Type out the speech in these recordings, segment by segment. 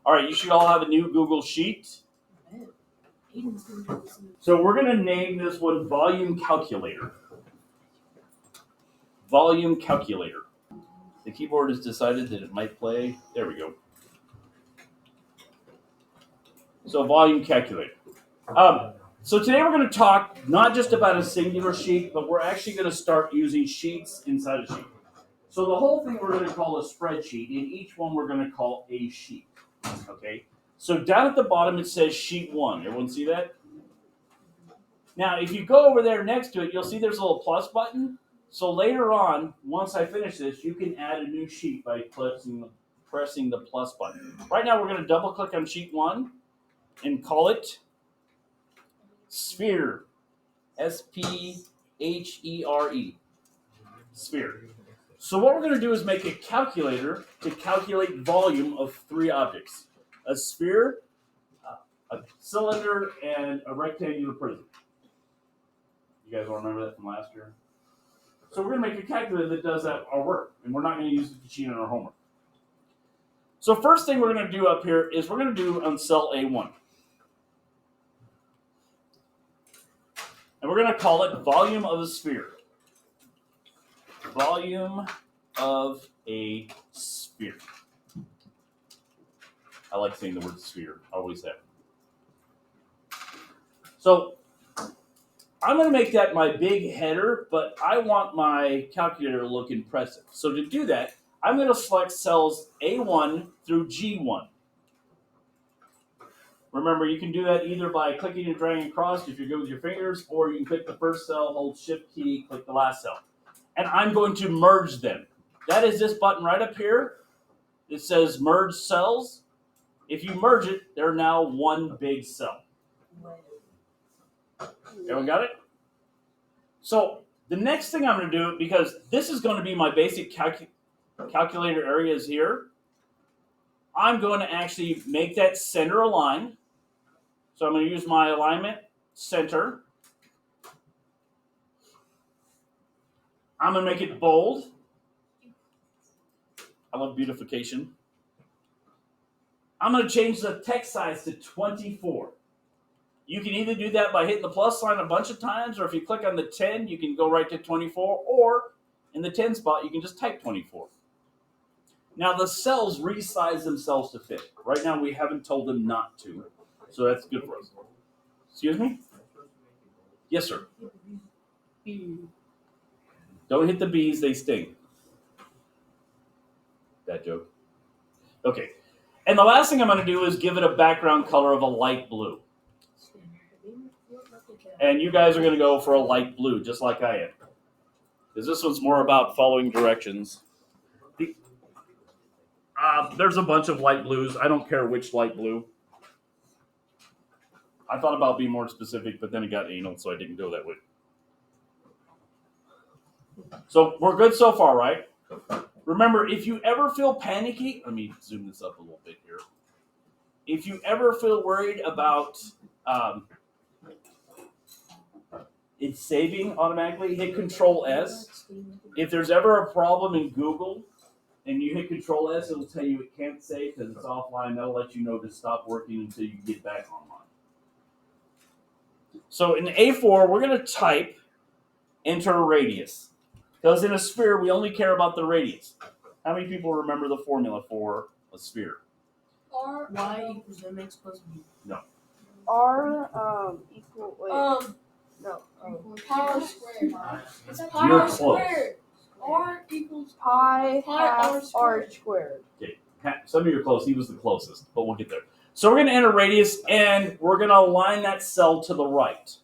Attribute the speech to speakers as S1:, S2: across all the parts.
S1: All right, you should all have a new Google Sheet. So we're going to name this one Volume Calculator. Volume Calculator. The keyboard has decided that it might play. There we go. So Volume Calculator. So today we're going to talk not just about a singular sheet, but we're actually going to start using sheets inside a sheet. So the whole thing we're going to call a spreadsheet, and each one we're going to call a sheet. Okay. So down at the bottom it says sheet 1. Everyone see that? Now if you go over there next to it, you'll see there's a little plus button. So later on, once I finish this, you can add a new sheet by pressing the plus button. Right now we're going to double click on sheet 1 and call it Sphere. S-P-H-E-R-E. Sphere. So what we're going to do is make a calculator to calculate volume of 3 objects. A sphere, a cylinder, and a rectangular prism. You guys all remember that from last year? So we're going to make a calculator that does our work, and we're not going to use it to cheat on our homework. So first thing we're going to do up here is we're going to do on cell A1. And we're going to call it volume of a sphere. Volume of a sphere. I like saying the word sphere. I always have. So I'm going to make that my big header, but I want my calculator to look impressive. So to do that, I'm going to select cells A1 through G1. Remember, you can do that either by clicking and dragging across if you're good with your fingers, or you can click the first cell, hold Shift key, click the last cell. And I'm going to merge them. That is this button right up here. It says merge cells. If you merge it, they're now one big cell. Everyone got it? So the next thing I'm going to do, because this is going to be my basic calculator areas here, I'm going to actually make that center align. So I'm going to use my alignment center. I'm going to make it bold. I love beautification. I'm going to change the text size to 24. You can either do that by hitting the plus sign a bunch of times, or if you click on the 10, you can go right to 24, or in the 10 spot, you can just type 24. Now the cells resize themselves to fit. Right now we haven't told them not to, so that's good for us. Excuse me? Yes, sir. Don't hit the bees, they sting. That joke. Okay. And the last thing I'm going to do is give it a background color of a light blue. And you guys are going to go for a light blue, just like I am. Because this one's more about following directions. There's a bunch of light blues. I don't care which light blue. I thought about being more specific, but then it got anal, so I didn't go that way. So we're good so far, right? Remember, if you ever feel panicky, let me zoom this up a little bit here. If you ever feel worried about it saving automatically, hit Control S. If there's ever a problem in Google and you hit Control S, it'll tell you it can't save because it's offline. That'll let you know to stop working until you get back online. So in A4, we're going to type enter a radius. Because in a sphere, we only care about the radius. How many people remember the formula for a sphere?
S2: R y equals mx plus b.
S1: No.
S3: R equal no.
S2: Pi squared. It's
S1: You're
S2: pi
S1: close.
S2: squared. R equals
S3: Pi half
S2: R
S3: r squared.
S1: Okay. Some of you are close. He was the closest, but we'll get there. So we're going to enter radius, and we're going to align that cell to the right.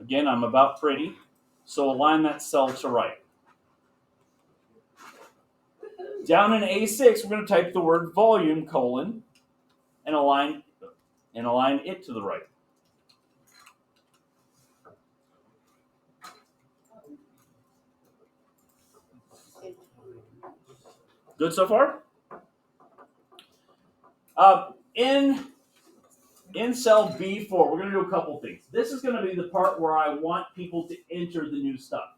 S1: Again, I'm about pretty, so align that cell to right. Down in A6, we're going to type the word volume, colon, and align it to the right. Good so far? In cell B4, we're going to do a couple things. This is going to be the part where I want people to enter the new stuff.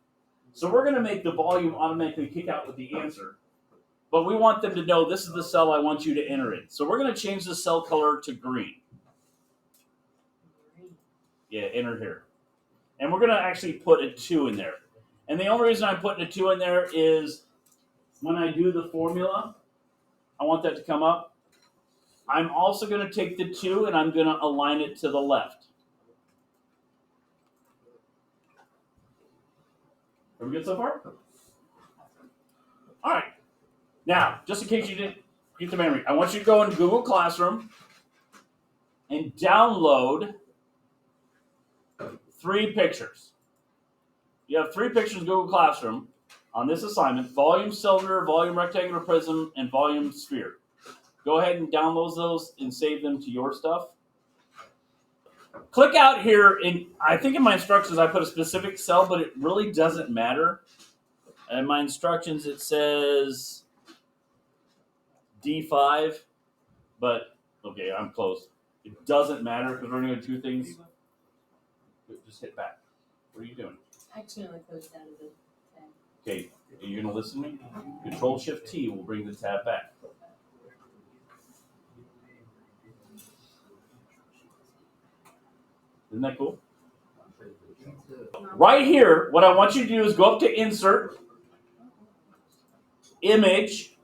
S1: So we're going to make the volume automatically kick out with the answer. but we want them to know this is the cell I want you to enter in. So we're going to change the cell color to green. Yeah, enter here. And we're going to actually put a 2 in there. And the only reason I'm putting a 2 in there is when I do the formula, I want that to come up. I'm also going to take the 2 and I'm going to align it to the left. Are we good so far? All right. Now, just in case you didn't get the memory, I want you to go in Google Classroom and download 3 pictures. You have 3 pictures in Google Classroom on this assignment: volume cylinder, volume rectangular prism, and volume sphere. Go ahead and download those and save them to your stuff. Click out here, I think in my instructions I put a specific cell, but it really doesn't matter. In my instructions it says D5, but okay, I'm close. It doesn't matter because we're going to do 2 things. Just hit back. What are you doing?
S2: I accidentally closed out of the tab.
S1: Okay, are you going to listen to me? Control-Shift-T will bring the tab back. Isn't that cool? Right here, what I want you to do is go up to Insert, Image,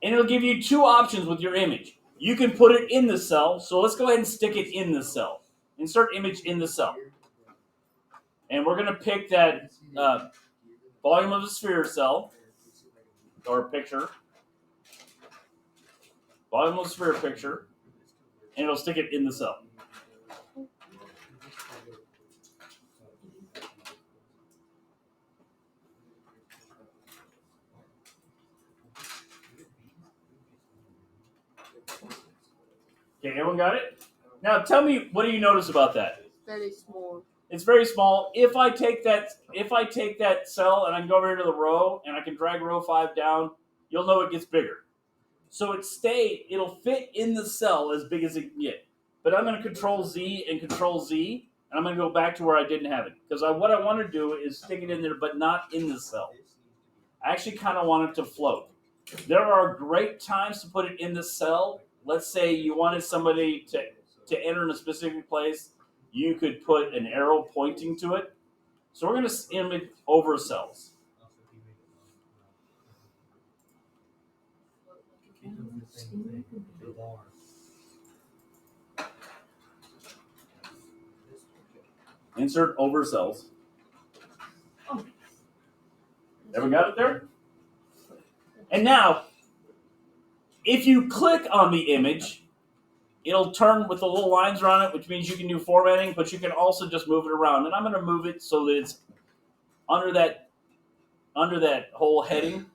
S1: and it'll give you 2 options with your image. You can put it in the cell, so let's go ahead and stick it in the cell. Insert image in the cell. And we're going to pick that volume of the sphere cell, or picture. Volume of the sphere picture, and it'll stick it in the cell. Okay, everyone got it? Now tell me, what do you notice about that?
S3: Very small.
S1: It's very small. If I take that cell and I can go over here to the row and I can drag row 5 down, you'll know it gets bigger. So it'll fit in the cell as big as it can get. But I'm going to Control Z and Control Z, and I'm going to go back to where I didn't have it. Because what I want to do is stick it in there, but not in the cell. I actually kind of want it to float. There are great times to put it in the cell. Let's say you wanted somebody to enter in a specific place. You could put an arrow pointing to it. So we're going to image over cells. Insert over cells. Everyone got it there? And now, if you click on the image, it'll turn with the little lines around it, which means you can do formatting, but you can also just move it around. And I'm going to move it so that it's under that whole heading.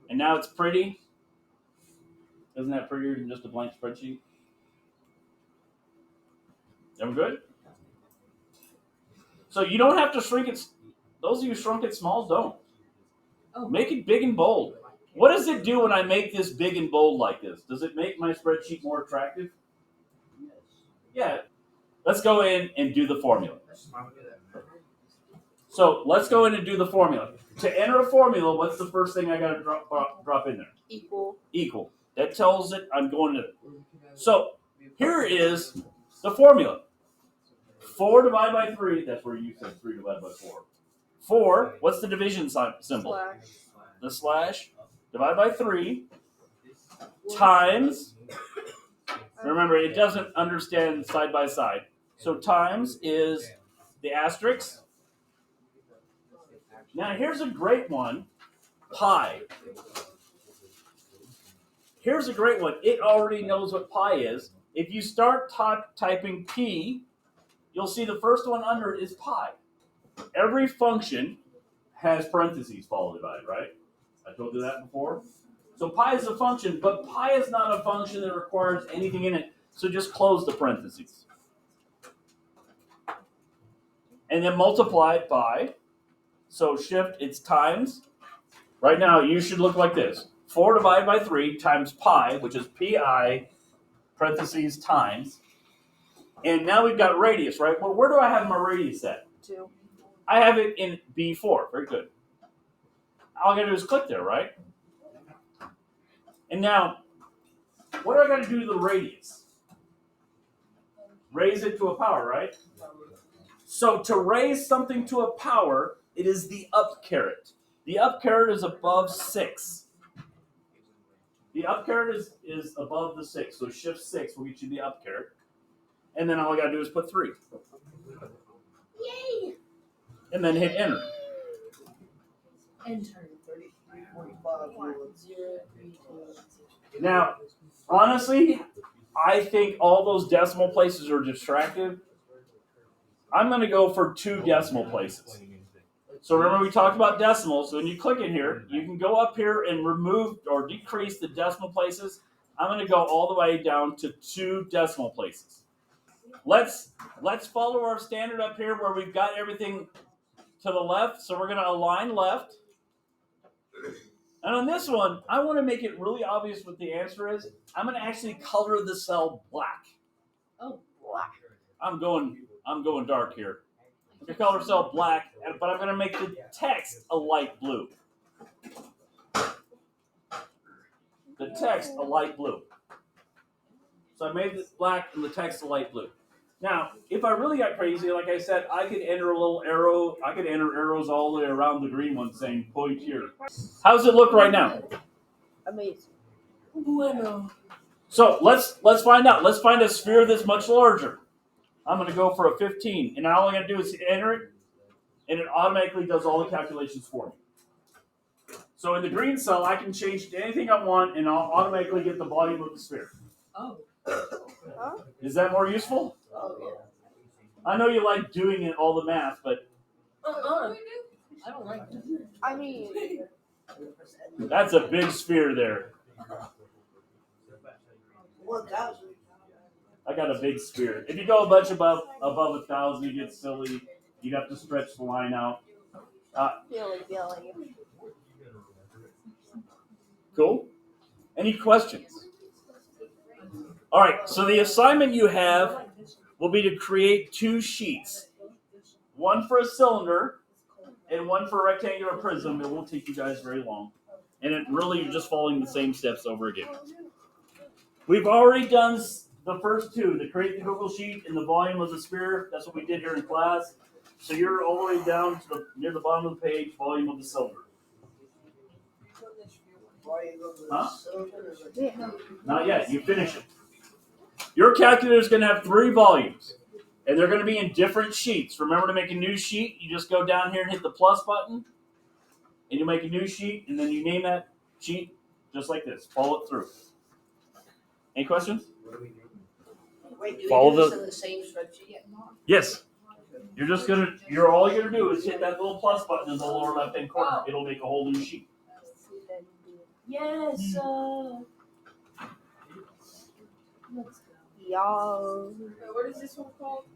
S1: And now it's pretty. Isn't that prettier than just a blank spreadsheet? Everyone good? So you don't have to shrink it. Those of you who shrunk it small, don't. Make it big and bold. What does it do when I make this big and bold like this? Does it make my spreadsheet more attractive? Yeah. Let's go in and do the formula. So let's go in and do the formula. To enter a formula, what's the first thing I got to drop in there?
S3: Equal.
S1: Equal. That tells it I'm going to. So here is the formula. 4 divided by 3. That's where you said 3 divided by 4. 4. What's the division symbol?
S3: Slash.
S1: The slash. Divided by 3. Times. Remember, it doesn't understand side by side. So times is the asterisk. Now here's a great one. Pi. Here's a great one. It already knows what pi is. If you start typing P, you'll see the first one under it is pi. Every function has parentheses followed by it, right? I told you that before. So pi is a function, but pi is not a function that requires anything in it. So just close the parentheses. And then multiply it by. So shift, it's times. Right now, you should look like this. 4 divided by 3 times pi, which is pi, parentheses, times. And now we've got radius, right? Well, where do I have my radius at?
S3: 2.
S1: I have it in B4. Very good. All I got to do is click there, right? And now, what do I got to do to the radius? Raise it to a power, right? So to raise something to a power, it is the up caret. The up caret is above 6. The up caret is above the 6. So shift 6 will get you the up caret. And then all I got to do is put 3.
S2: Yay!
S1: And then hit enter.
S2: Enter. 0, 3, 2.
S1: Now, honestly, I think all those decimal places are distractive. I'm going to go for 2 decimal places. So remember we talked about decimals. So when you click in here, you can go up here and remove or decrease the decimal places. I'm going to go all the way down to 2 decimal places. Let's follow our standard up here where we've got everything to the left. So we're going to align left. And on this one, I want to make it really obvious what the answer is. I'm going to actually color the cell black.
S2: Oh,
S3: Black.
S1: I'm going dark here. I'm going to color cell black, but I'm going to make the text a light blue. The text a light blue. So I made it black and the text a light blue. Now, if I really got crazy, like I said, I could enter a little arrow. I could enter arrows all the way around the green one saying point here. How does it look right now?
S3: Amazing.
S2: bueno.
S1: So let's find out. Let's find a sphere that's much larger. I'm going to go for a 15, and all I'm going to do is enter it, and it automatically does all the calculations for me. So in the green cell, I can change it to anything I want, and I'll automatically get the volume of the sphere.
S2: Oh.
S3: Huh?
S1: Is that more useful?
S2: Oh, yeah.
S1: I know you like doing it, all the math, but
S2: I don't like that.
S3: I mean,
S1: that's a big sphere there.
S4: 1,000.
S1: I got a big sphere. If you go a bunch above 1,000, you get silly. You'd have to stretch the line out.
S3: Billy.
S1: Cool? Any questions? All right, so the assignment you have will be to create 2 sheets. One for a cylinder and one for a rectangular prism. It won't take you guys very long. And it really you're just following the same steps over again. We've already done the first 2, to create the Google Sheet and the volume of the sphere. That's what we did here in class. So you're all the way down to near the bottom of the page, volume of the cylinder. Huh?
S3: Yeah.
S1: Not yet. You finish it. Your calculator is going to have 3 volumes, and they're going to be in different sheets. Remember to make a new sheet. You just go down here and hit the plus button, and you make a new sheet, and then you name that sheet just like this. Follow it through. Any questions?
S4: Wait, do
S1: Follow
S4: we do this
S1: the-
S4: in the same spreadsheet?
S1: Yes. All you're gonna do is hit that little plus button in the lower left-hand corner. It'll make a whole new sheet.
S2: Yes. Let's go.
S3: Y'all.
S2: What is this one called?